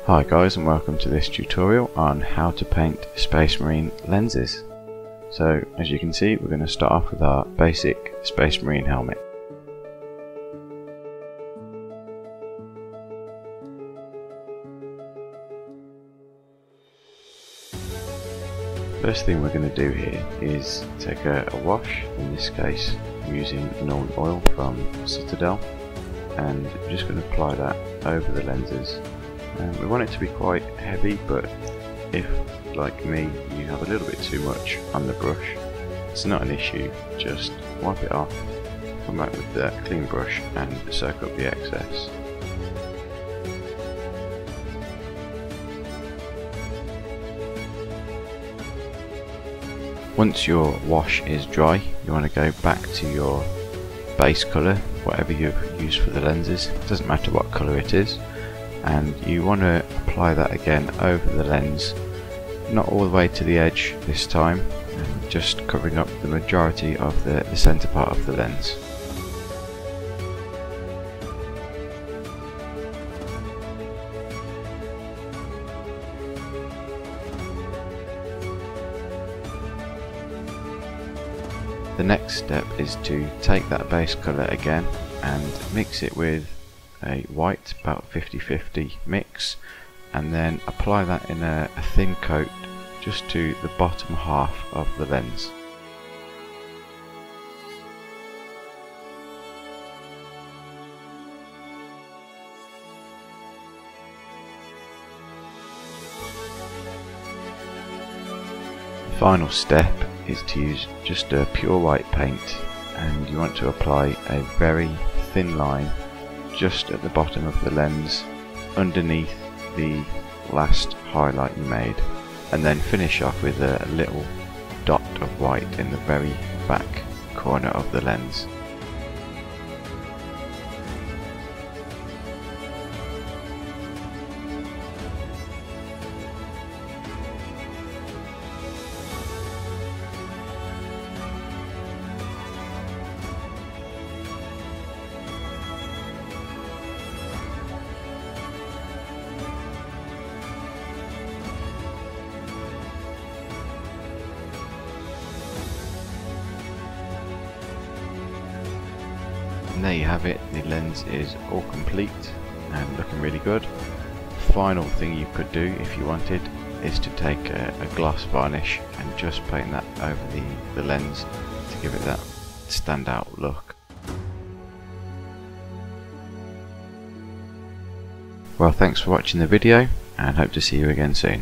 Hi guys, and welcome to this tutorial on how to paint Space Marine lenses. So as you can see, we're going to start off with our basic Space Marine helmet. First thing we're going to do here is take a wash. In this case I'm using Nuln Oil from Citadel, and we're just going to apply that over the lenses. We want it to be quite heavy, but if, like me, you have a little bit too much on the brush, it's not an issue. Just wipe it off, come back with the clean brush and soak up the excess. Once your wash is dry, you want to go back to your base colour, whatever you've used for the lenses. It doesn't matter what colour it is, and you want to apply that again over the lens, not all the way to the edge this time, just covering up the majority of the centre part of the lens. The next step is to take that base colour again and mix it with a white, about 50-50 mix, and then apply that in a thin coat just to the bottom half of the lens. The final step is to use just a pure white paint, and you want to apply a very thin line just at the bottom of the lens underneath the last highlight you made, and then finish off with a little dot of white in the very back corner of the lens. And there you have it, the lens is all complete and looking really good. Final thing you could do if you wanted is to take a gloss varnish and just paint that over the lens to give it that standout look. Well, thanks for watching the video, and hope to see you again soon.